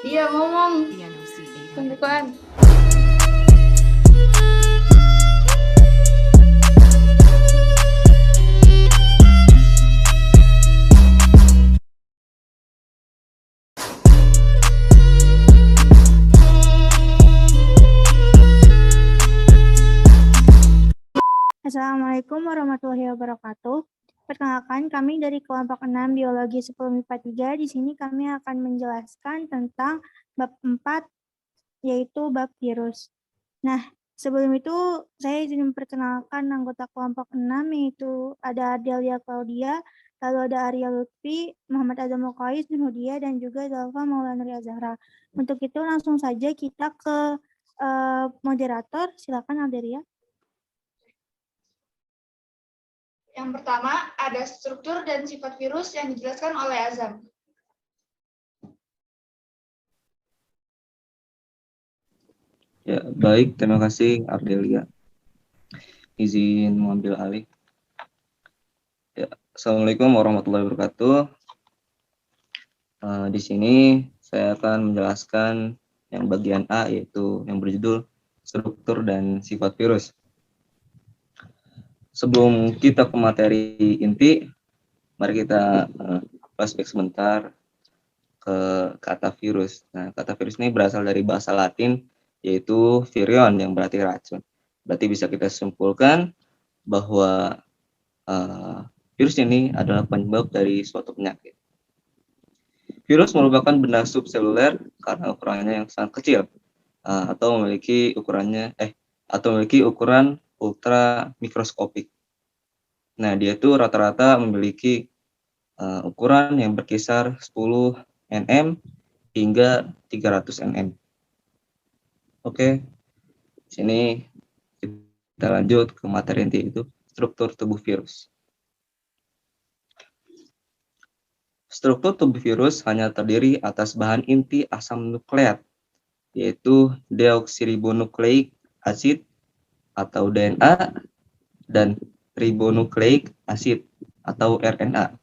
Iya, ngomong. Pembukaan. Assalamualaikum warahmatullahi wabarakatuh. Perkenalkan, kami dari kelompok 6 Biologi 10 MIPA 3. Di sini kami akan menjelaskan tentang bab 4, yaitu bab virus. Nah, sebelum itu saya izin memperkenalkan anggota kelompok 6, yaitu ada Adelia Claudia, lalu ada Arya Lutfi, Muhammad Adam Muqais, Nuhudia, dan juga Zalfa Maulana Ria Zahra. Untuk itu langsung saja kita ke moderator. Silakan Adelia. Yang pertama, ada struktur dan sifat virus yang dijelaskan oleh Azam. Ya, baik. Terima kasih, Ardelia. Izin mengambil alih. Ya, Assalamualaikum warahmatullahi wabarakatuh. Di sini saya akan menjelaskan yang bagian A, yaitu yang berjudul struktur dan sifat virus. Sebelum kita ke materi inti, mari kita flashback sebentar ke kata virus. Nah, kata virus ini berasal dari bahasa Latin, yaitu virion, yang berarti racun. Berarti bisa kita simpulkan bahwa virus ini adalah penyebab dari suatu penyakit. Virus merupakan benda subseluler karena ukurannya yang sangat kecil atau memiliki ukuran ultra mikroskopik. Nah, dia itu rata-rata memiliki ukuran yang berkisar 10 nm hingga 300 nm. Oke, sini kita lanjut ke materi inti, itu struktur tubuh virus. Struktur tubuh virus hanya terdiri atas bahan inti asam nukleat, yaitu deoksiribonukleik acid atau DNA dan ribonukleik acid atau RNA.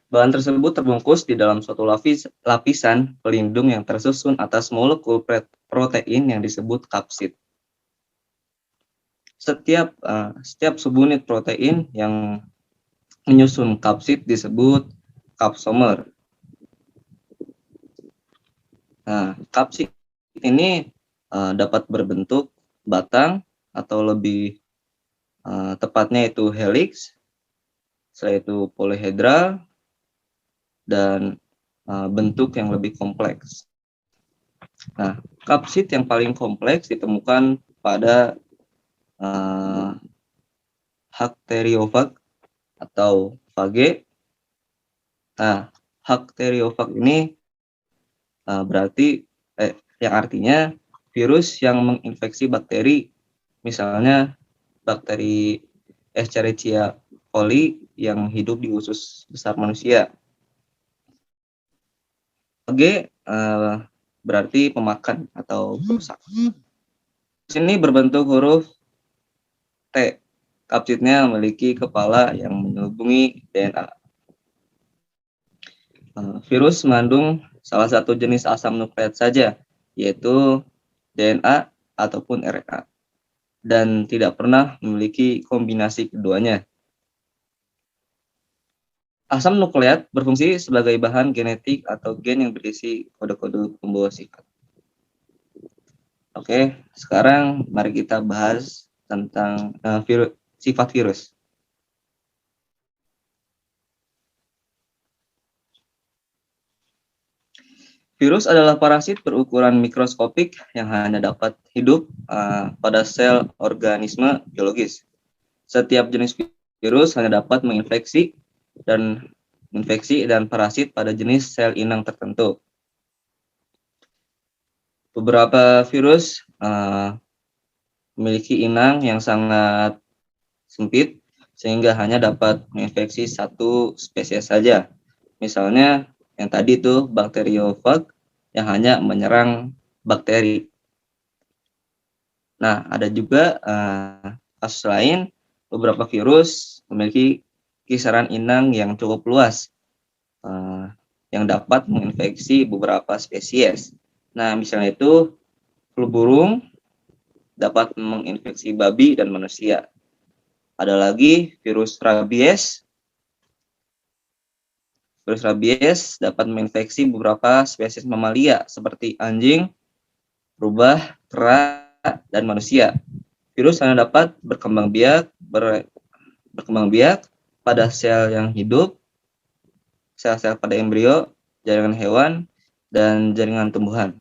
Bahan tersebut terbungkus di dalam suatu lapisan pelindung yang tersusun atas molekul protein yang disebut kapsid. Setiap subunit protein yang menyusun kapsid disebut kapsomer. Nah, kapsid ini dapat berbentuk batang atau lebih tepatnya itu helix, setelah itu polihedral, dan bentuk yang lebih kompleks. Nah, kapsid yang paling kompleks ditemukan pada Bacteriophage atau phage. Nah, Bacteriophage ini berarti yang artinya virus yang menginfeksi bakteri, misalnya bakteri Escherichia coli yang hidup di usus besar manusia. Phage berarti pemakan atau perusak. Sini berbentuk huruf T. Kapsidnya memiliki kepala yang menyelubungi DNA. Virus mengandung salah satu jenis asam nukleat saja, yaitu DNA ataupun RNA, dan tidak pernah memiliki kombinasi keduanya. Asam nukleat berfungsi sebagai bahan genetik atau gen yang berisi kode-kode pembawa sifat. Oke, sekarang mari kita bahas tentang sifat virus. Virus adalah parasit berukuran mikroskopik yang hanya dapat hidup pada sel organisme biologis. Setiap jenis virus hanya dapat menginfeksi dan parasit pada jenis sel inang tertentu. Beberapa virus memiliki inang yang sangat sempit sehingga hanya dapat menginfeksi satu spesies saja. Misalnya yang tadi itu Bacteriophage yang hanya menyerang bakteri. Nah, ada juga kasus lain, beberapa virus memiliki kisaran inang yang cukup luas. yang dapat menginfeksi beberapa spesies. Nah, misalnya itu flu burung dapat menginfeksi babi dan manusia. Ada lagi virus rabies. Virus rabies dapat menginfeksi beberapa spesies mamalia seperti anjing, rubah, kera, dan manusia. Virus hanya dapat berkembang biak pada sel yang hidup, sel-sel pada embrio, jaringan hewan, dan jaringan tumbuhan.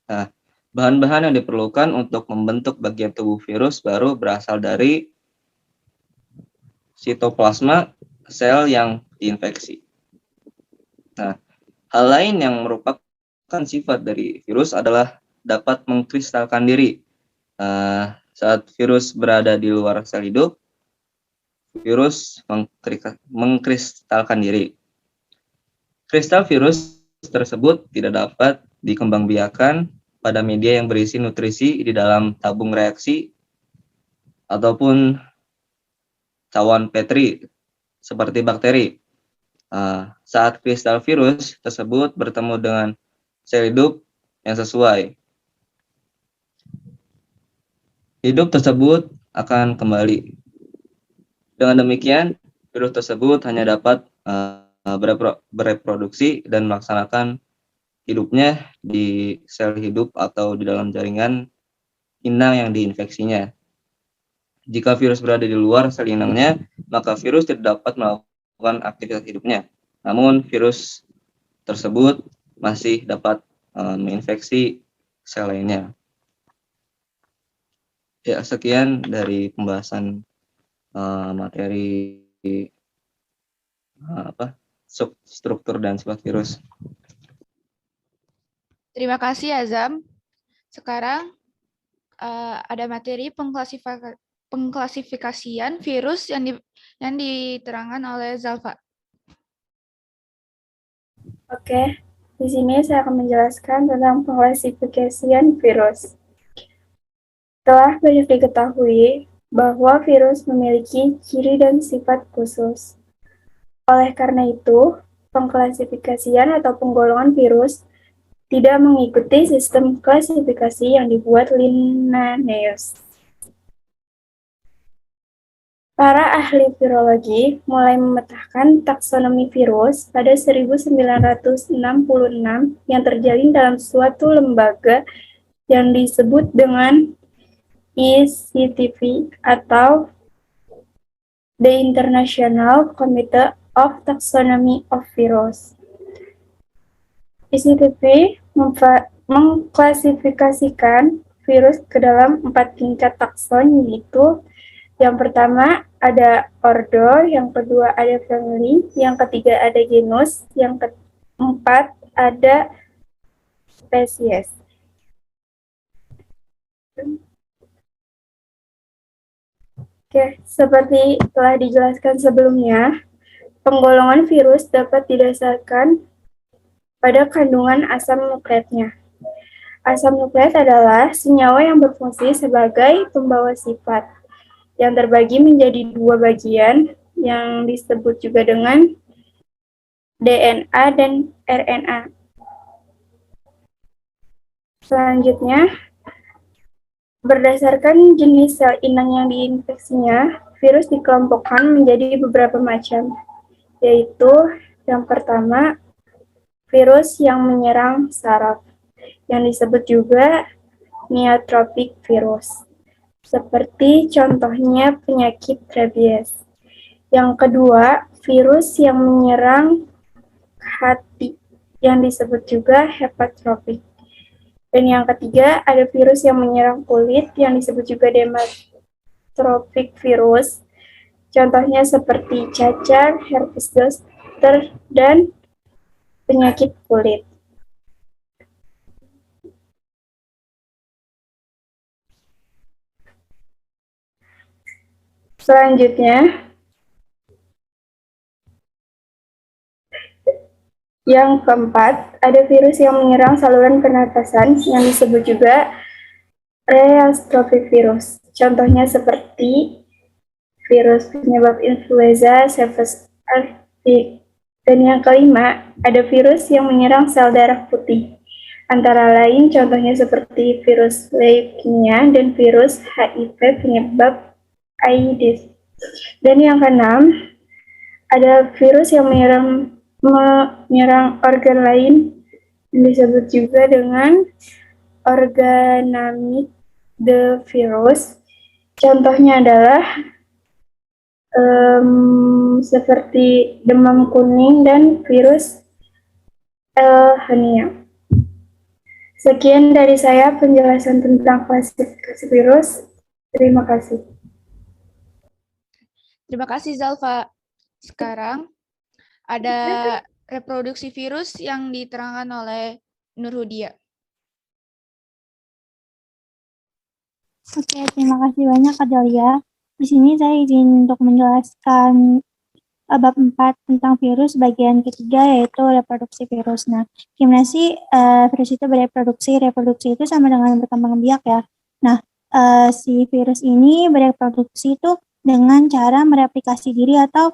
Nah, bahan-bahan yang diperlukan untuk membentuk bagian tubuh virus baru berasal dari sitoplasma sel yang diinfeksi. Nah, hal lain yang merupakan sifat dari virus adalah dapat mengkristalkan diri. Saat virus berada di luar sel hidup, virus mengkristalkan diri. Kristal virus tersebut tidak dapat dikembangbiakan pada media yang berisi nutrisi di dalam tabung reaksi ataupun cawan Petri seperti bakteri. Saat kristal virus tersebut bertemu dengan sel hidup yang sesuai, hidup tersebut akan kembali. Dengan demikian, virus tersebut hanya dapat bereproduksi dan melaksanakan hidupnya di sel hidup atau di dalam jaringan inang yang diinfeksinya. Jika virus berada di luar sel inangnya, maka virus tidak dapat melakukan aktivitas hidupnya. Namun virus tersebut masih dapat menginfeksi sel lainnya. Ya, sekian dari pembahasan materi struktur dan sifat virus. Terima kasih Azam. Sekarang ada materi pengklasifikasian virus yang diterangkan oleh Zalfa. Oke, di sini saya akan menjelaskan tentang pengklasifikasian virus. Telah banyak diketahui bahwa virus memiliki ciri dan sifat khusus. Oleh karena itu, pengklasifikasian atau penggolongan virus tidak mengikuti sistem klasifikasi yang dibuat Linnaeus. Para ahli virologi mulai memetakan taksonomi virus pada 1966 yang terjalin dalam suatu lembaga yang disebut dengan ICTV atau The International Committee of Taxonomy of Virus. ICTV mengklasifikasikan virus ke dalam 4 tingkat takson, yaitu yang pertama ada ordo, yang kedua ada family, yang ketiga ada genus, yang keempat ada spesies. Oke, seperti telah dijelaskan sebelumnya, penggolongan virus dapat didasarkan pada kandungan asam nukleatnya. Asam nukleat adalah senyawa yang berfungsi sebagai pembawa sifat, yang terbagi menjadi 2 bagian, yang disebut juga dengan DNA dan RNA. Selanjutnya, berdasarkan jenis sel inang yang diinfeksinya, virus dikelompokkan menjadi beberapa macam, yaitu yang pertama, virus yang menyerang saraf, yang disebut juga neotropik virus, seperti contohnya penyakit rabies. Yang kedua, virus yang menyerang hati, yang disebut juga hepatropik. Dan yang ketiga, ada virus yang menyerang kulit, yang disebut juga dermatropik virus. Contohnya seperti cacar, herpes zoster, dan penyakit kulit. Selanjutnya, yang keempat, ada virus yang menyerang saluran pernapasan yang disebut juga reastropik virus. Contohnya seperti virus penyebab influenza, Staphylococcus aureus, Dan yang kelima, ada virus yang menyerang sel darah putih. Antara lain contohnya seperti virus leukemia dan virus HIV penyebab AIDS. Dan yang keenam, ada virus yang menyerang organ lain, disebut juga dengan organamid virus. Contohnya adalah seperti demam kuning dan virus Hania. Sekian dari saya penjelasan tentang klasifikasi virus. Terima kasih. Terima kasih Zalfa. Sekarang ada reproduksi virus yang diterangkan oleh Nurhudia. Oke, terima kasih banyak Kak Dahlia. Di sini saya izin untuk menjelaskan bab 4 tentang virus bagian ketiga, yaitu reproduksi virus. Nah, gimana sih virus itu bereproduksi? Reproduksi itu sama dengan berkembang biak ya. Nah, si virus ini bereproduksi itu dengan cara mereplikasi diri atau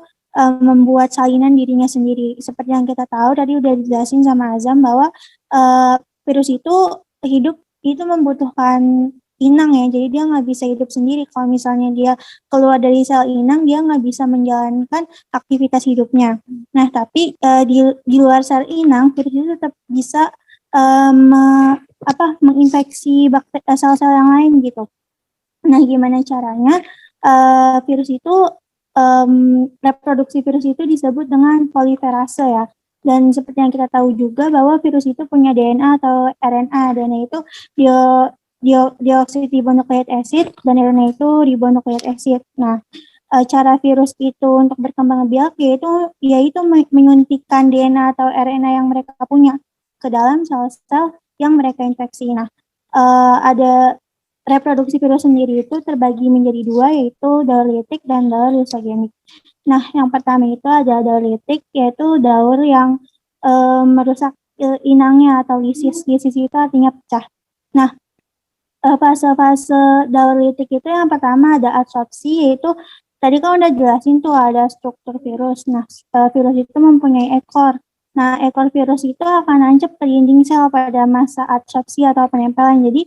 membuat salinan dirinya sendiri. Seperti yang kita tahu tadi udah dijelasin sama Azam bahwa virus itu hidup itu membutuhkan inang ya, jadi dia nggak bisa hidup sendiri. Kalau misalnya dia keluar dari sel inang, dia nggak bisa menjalankan aktivitas hidupnya. Nah, tapi di luar sel inang, virus itu tetap bisa menginfeksi sel-sel yang lain gitu. Nah, gimana caranya? Virus itu reproduksi virus itu disebut dengan poliferase ya. Dan seperti yang kita tahu juga bahwa virus itu punya DNA atau RNA. DNA itu deoksiribonukleik acid dan RNA itu ribonukleik acid. Nah, cara virus itu untuk berkembang biak yaitu menyuntikkan DNA atau RNA yang mereka punya ke dalam sel-sel yang mereka infeksi. Nah, ada reproduksi virus sendiri itu terbagi menjadi dua, yaitu daur litik dan daur lysogenik. Nah, yang pertama itu ada daur litik, yaitu daur yang merusak inangnya atau lisis. Lisis itu artinya pecah. Nah, fase-fase daur litik itu yang pertama ada adsorpsi, yaitu tadi kan udah jelasin tuh ada struktur virus. Nah, virus itu mempunyai ekor. Nah, ekor virus itu akan nancep ke dinding sel pada masa adsorpsi atau penempelan. Jadi,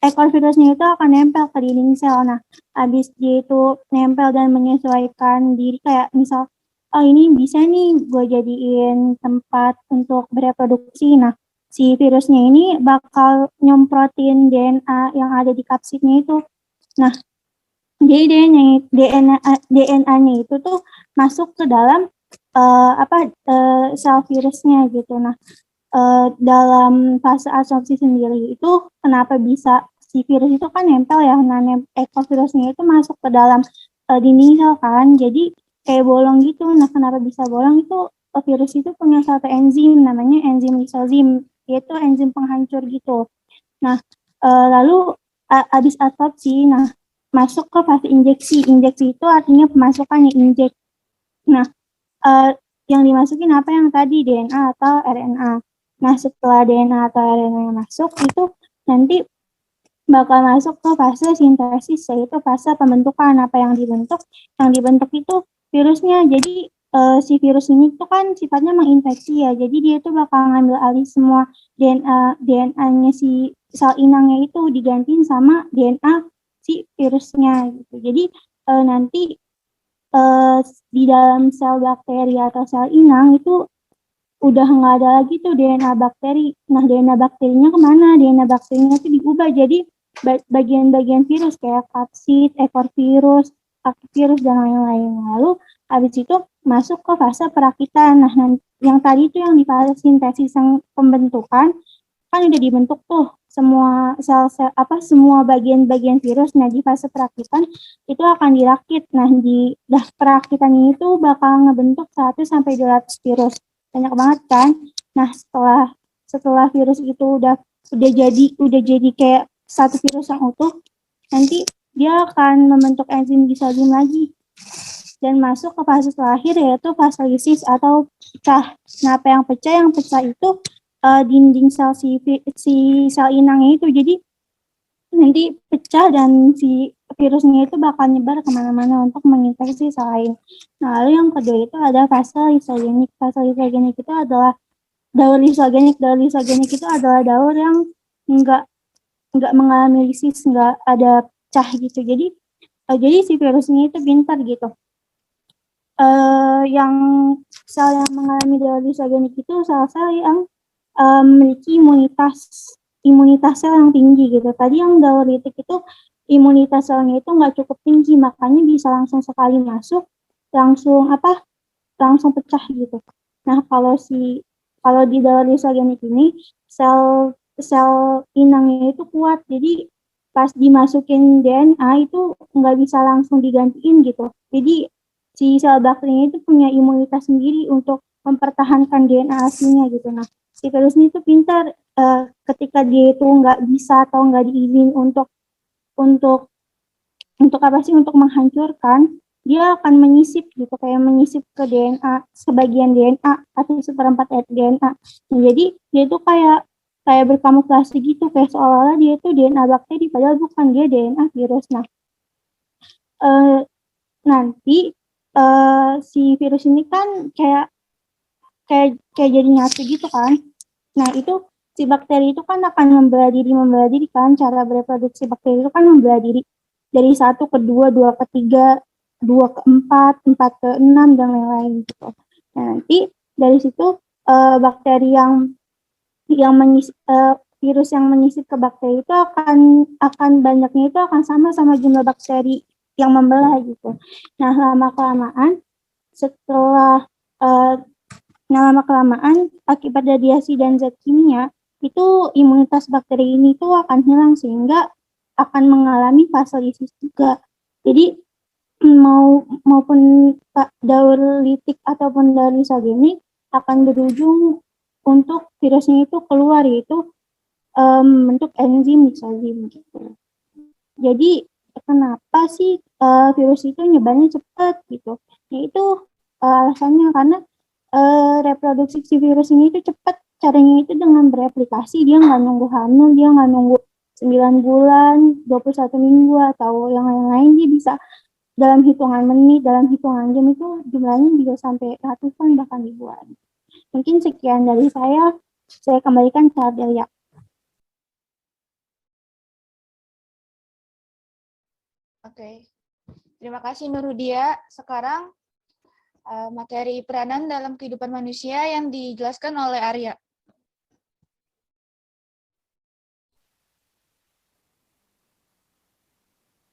ekor virusnya itu akan nempel ke dinding sel. Nah, habis dia itu nempel dan menyesuaikan diri, kayak misal, oh ini bisa nih gue jadiin tempat untuk bereproduksi. Nah, si virusnya ini bakal nyemprotin DNA yang ada di kapsidnya itu. Nah, jadi DNA-nya itu tuh masuk ke dalam sel virusnya gitu. Nah, dalam fase adsorpsi sendiri itu kenapa bisa si virus itu kan nempel ya, nah ekor virusnya itu masuk ke dalam dinding sel kan, jadi kayak bolong gitu. Nah, kenapa bisa bolong itu virus itu punya satu enzim namanya enzim lisozim, yaitu enzim penghancur gitu. Nah, lalu habis adsorpsi, nah masuk ke fase injeksi. Injeksi itu artinya pemasukannya, injek. Nah, yang dimasukin apa yang tadi DNA atau RNA. Nah, setelah DNA atau RNA masuk, itu nanti bakal masuk ke fase sintesis, yaitu fase pembentukan. Apa yang dibentuk? Yang dibentuk itu virusnya. Jadi, si virus ini tuh kan sifatnya menginfeksi ya, jadi dia tuh bakal ngambil alih semua DNA-nya si sel inangnya itu, digantiin sama DNA si virusnya gitu. Jadi, nanti di dalam sel bakteri atau sel inang itu udah nggak ada lagi tuh DNA bakteri. Nah, DNA bakterinya kemana? DNA bakterinya tuh diubah jadi bagian-bagian virus kayak kapsid, ekor virus, aktif virus, dan lain-lain. Lalu habis itu masuk ke fase perakitan. Nah, yang tadi itu yang di fase sintesis yang pembentukan kan udah dibentuk tuh semua sel-sel semua bagian-bagian virus. Nah, di fase perakitan itu akan dirakit. Nah, di perakitan ini tuh bakal ngebentuk 1 sampai 200 virus. Banyak banget kan? Nah, setelah virus itu udah jadi kayak satu virus yang utuh, nanti dia akan membentuk enzim lisozim lagi dan masuk ke fase terakhir, yaitu fase lisis atau pecah. Nah, apa yang pecah? Yang pecah itu dinding sel si sel inangnya itu. Jadi nanti pecah dan si virusnya itu bakal nyebar kemana-mana untuk menginfeksi sel lain. Nah, lalu yang kedua itu ada fase lisogenik. Fase lisogenik itu adalah daur lisogenik. Daur lisogenik itu adalah daur yang enggak mengalami lisis, enggak ada pecah gitu. Jadi si virusnya itu pintar gitu. Yang sel yang mengalami daur lisogenik itu sel-sel yang memiliki imunitas sel yang tinggi gitu. Tadi yang dauritik itu imunitas selnya itu nggak cukup tinggi, makanya bisa langsung sekali masuk, langsung pecah gitu. Nah, kalau di daur lisogenik ini sel inangnya itu kuat, jadi pas dimasukin DNA itu nggak bisa langsung digantiin gitu. Jadi si sel bakterinya itu punya imunitas sendiri untuk mempertahankan DNA aslinya gitu. Nah, si virus ini tuh pintar, ketika dia itu nggak bisa atau nggak diizin untuk untuk untuk menghancurkan, dia akan menyisip gitu, kayak menyisip ke DNA, sebagian DNA atau 1/4 DNA. Nah, jadi dia itu kayak berkamuflase gitu, kayak seolah-olah dia itu DNA bakteri, padahal bukan, dia DNA virus. Nah, nanti si virus ini kan kayak jadi nyatu gitu kan. Nah, itu si bakteri itu kan akan membelah diri kan. Cara bereproduksi bakteri itu kan membelah diri dari 1 ke 2, 2 ke 3, 2 ke 4, 4 ke 6 dan lain-lain gitu. Nah, nanti dari situ bakteri yang virus yang menyisip ke bakteri itu akan banyaknya itu akan sama jumlah bakteri yang membelah gitu. Nah, lama kelamaan akibat radiasi dan zat kimia itu imunitas bakteri ini tuh akan hilang sehingga akan mengalami fase lisis juga. Jadi maupun daur litik ataupun daur lisogenik akan berujung untuk virusnya itu keluar, yaitu bentuk enzim lisozim gitu. Jadi kenapa sih virus itu nyebarnya cepat gitu? Yaitu alasannya karena reproduksi si virus ini itu cepat. Caranya itu dengan bereplikasi, dia nggak nunggu hamil, dia nggak nunggu 9 bulan, 21 minggu, atau yang lain-lain. Dia bisa dalam hitungan menit, dalam hitungan jam itu jumlahnya bisa sampai ratusan bahkan ribuan. Mungkin sekian dari saya kembalikan ke Ardelia. Oke, terima kasih Nurudia. Sekarang materi peranan dalam kehidupan manusia yang dijelaskan oleh Arya.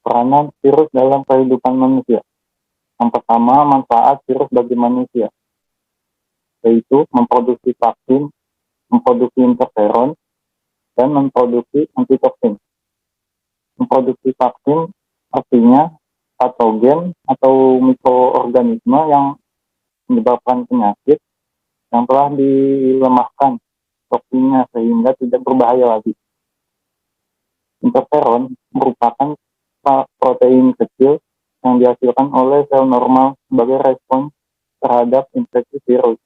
Peranan virus dalam kehidupan manusia. Yang pertama, manfaat virus bagi manusia, yaitu memproduksi vaksin, memproduksi interferon, dan memproduksi antitoksin. Memproduksi vaksin artinya patogen atau mikroorganisme yang menyebabkan penyakit yang telah dilemahkan toksinnya sehingga tidak berbahaya lagi. Interferon merupakan protein kecil yang dihasilkan oleh sel normal sebagai respons terhadap infeksi virus.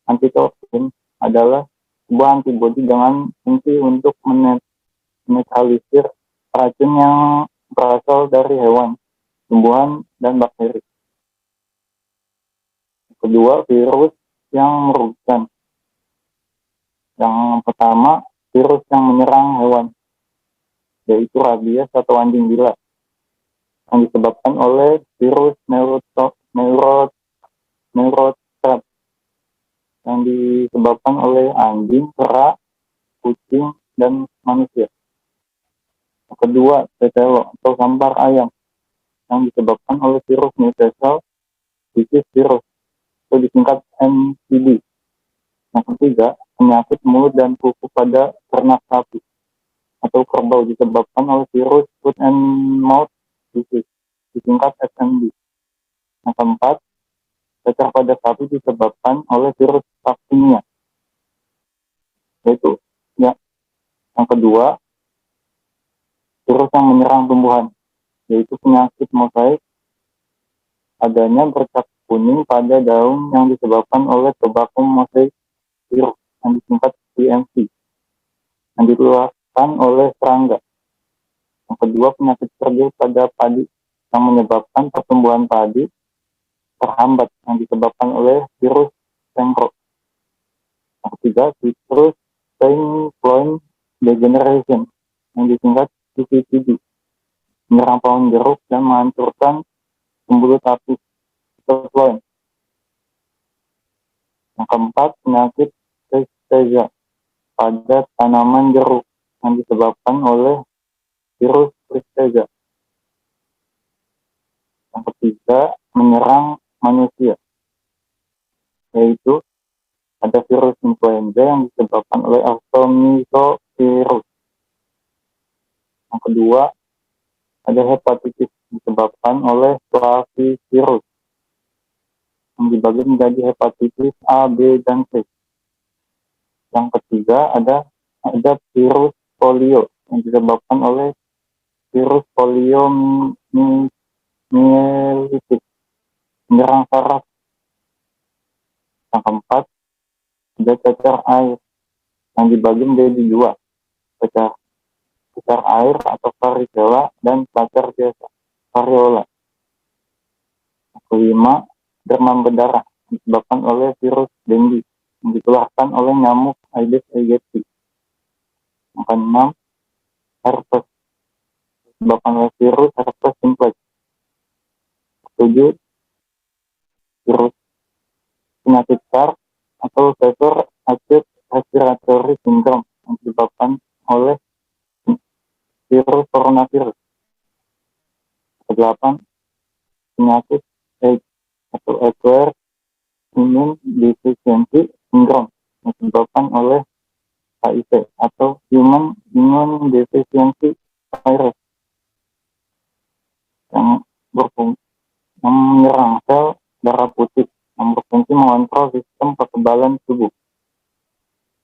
Antitoksin adalah sebuah antibodi dengan fungsi untuk menetralisir racun yang berasal dari hewan, tumbuhan, dan bakteri. Kedua, virus yang merugikan. Yang pertama, virus yang menyerang hewan, yaitu rabies atau anjing gila, yang disebabkan oleh virus neurotrap, yang disebabkan oleh anjing, kera, kucing, dan manusia. Yang kedua, tetelo atau sampar ayam, yang disebabkan oleh virus Newcastle disease virus, atau disingkat NCD. Yang ketiga, penyakit mulut dan kuku pada ternak sapi atau kerbau disebabkan oleh virus foot and mouth disease, disingkat FMD. Yang keempat, cacar pada sapi disebabkan oleh virus vaksinnya, yaitu yang kedua, virus yang menyerang tumbuhan, yaitu penyakit mosaik, adanya bercak kuning pada daun yang disebabkan oleh tobacco mosaic virus, yang disingkat TMV, yang dikeluarkan oleh serangga. Yang kedua, penyakit kerdil pada padi yang menyebabkan pertumbuhan padi terhambat yang disebabkan oleh virus Sengkro. Yang ketiga, citrus vine clones degeneration yang disingkat CVCD, menyerang pohon jeruk dan menghancurkan pembuluh tapis clones. Yang keempat, penyakit Rickettsia pada tanaman jeruk yang disebabkan oleh virus Rickettsia. Yang ketiga, menyerang manusia, yaitu ada virus influenza yang disebabkan oleh Artemyxovirus. Yang kedua, ada hepatitis disebabkan oleh flavivirus yang dibagi menjadi hepatitis A, B, dan C. Yang ketiga, ada virus polio yang disebabkan oleh virus poliomyelitis menyerang saraf. Yang keempat, ada cacar air yang dibagi menjadi dua, cacar air atau varicella dan cacar biasa, variola. Yang kelima, demam berdarah disebabkan oleh virus dengue yang ditularkan oleh nyamuk Aedes aegypti. Yang keenam, herpes disebabkan oleh virus herpes simplex. Ketujuh, virus penyakit SARS atau Severe Acute Respiratory Syndrome yang disebabkan oleh virus coronavirus. Kedelapan, penyakit AIDS atau Acquired Immune Deficiency Syndrome yang disebabkan oleh HIV atau Human Immune Deficiency Virus yang menyerang sel darah putih yang berfungsi mengontrol sistem kekebalan tubuh.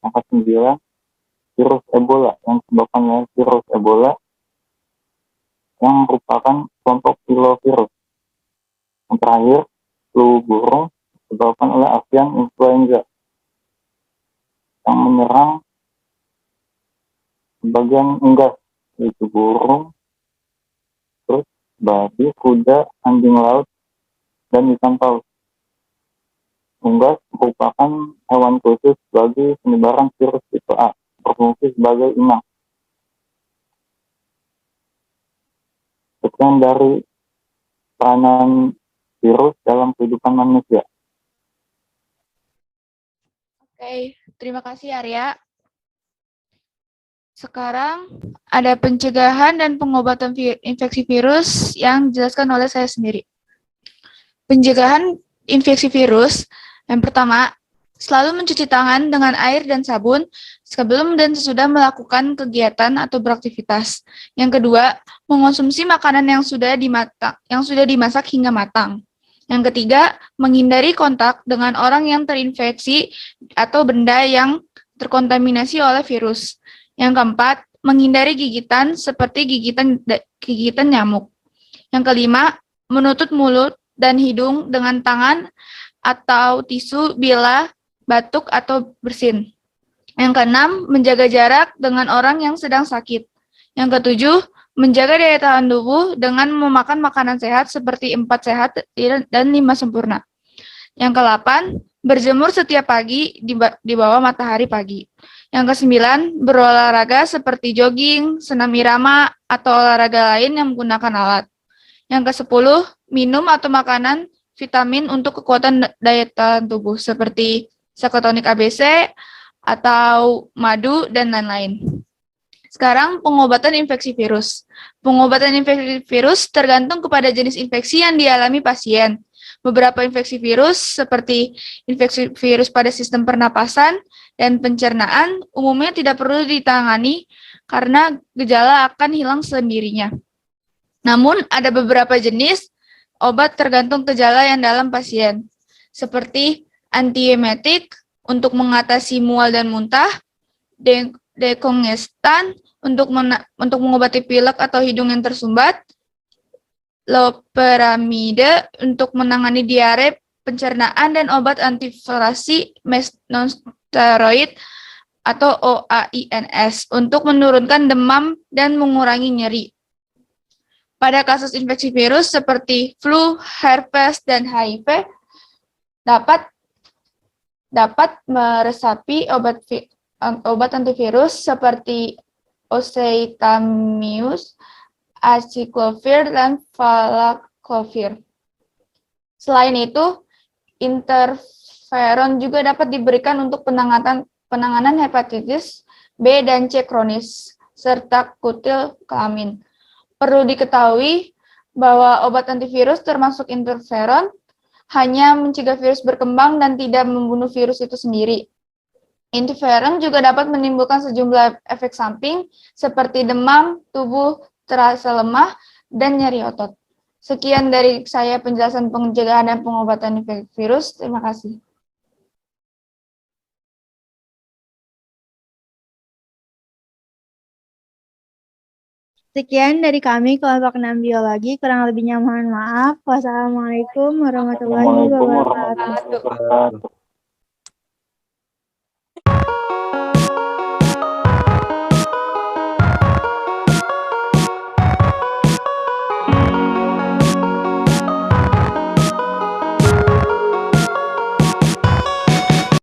Yang ke-9, virus Ebola yang disebabkan oleh virus Ebola yang merupakan kelompok filovirus. Yang terakhir, flu burung disebabkan oleh avian influenza yang menyerang bagian unggas, yaitu burung, terus babi, kuda, anjing laut, dan ikan paus. Unggas merupakan hewan khusus bagi penyebaran virus tipe A, berfungsi sebagai inang. Sekian dari peranan virus dalam kehidupan manusia. Oke, terima kasih Arya. Sekarang ada pencegahan dan pengobatan infeksi virus yang dijelaskan oleh saya sendiri. Pencegahan infeksi virus, yang pertama, selalu mencuci tangan dengan air dan sabun sebelum dan sesudah melakukan kegiatan atau beraktivitas. Yang kedua, mengonsumsi makanan yang sudah dimasak hingga matang. Yang ketiga, menghindari kontak dengan orang yang terinfeksi atau benda yang terkontaminasi oleh virus. Yang keempat, menghindari gigitan seperti gigitan nyamuk. Yang kelima, menutup mulut dan hidung dengan tangan atau tisu bila batuk atau bersin. Yang keenam, menjaga jarak dengan orang yang sedang sakit. Yang ketujuh, menjaga daya tahan tubuh dengan memakan makanan sehat seperti 4 sehat dan 5 sempurna. Yang ke-8, berjemur setiap pagi di bawah matahari pagi. Yang ke-9, berolahraga seperti jogging, senam irama, atau olahraga lain yang menggunakan alat. Yang ke-10, minum atau makanan vitamin untuk kekuatan daya tahan tubuh seperti Sakatonik ABC atau madu dan lain-lain. Sekarang pengobatan infeksi virus. Pengobatan infeksi virus tergantung kepada jenis infeksi yang dialami pasien. Beberapa infeksi virus seperti infeksi virus pada sistem pernapasan dan pencernaan umumnya tidak perlu ditangani karena gejala akan hilang sendirinya. Namun ada beberapa jenis obat tergantung gejala yang dalam pasien, seperti antiemetik untuk mengatasi mual dan muntah, dekongestan untuk mengobati pilek atau hidung yang tersumbat, loperamide untuk menangani diare, pencernaan, dan obat antiinflamasi nonsteroid atau OAINS untuk menurunkan demam dan mengurangi nyeri. Pada kasus infeksi virus seperti flu, herpes, dan HIV, dapat meresapi obat antivirus seperti oseltamivir, acyclovir, dan valacyclovir. Selain itu, interferon juga dapat diberikan untuk penanganan hepatitis B dan C kronis, serta kutil kelamin. Perlu diketahui bahwa obat antivirus termasuk interferon hanya mencegah virus berkembang dan tidak membunuh virus itu sendiri. Interferon juga dapat menimbulkan sejumlah efek samping seperti demam, tubuh terasa lemah, dan nyeri otot. Sekian dari saya penjelasan pencegahan dan pengobatan infeksi virus. Terima kasih. Sekian dari kami kelompok 6 biologi, kurang lebihnya mohon maaf. Wassalamualaikum warahmatullahi Assalamualaikum wabarakatuh. warahmatullahi wabarakatuh.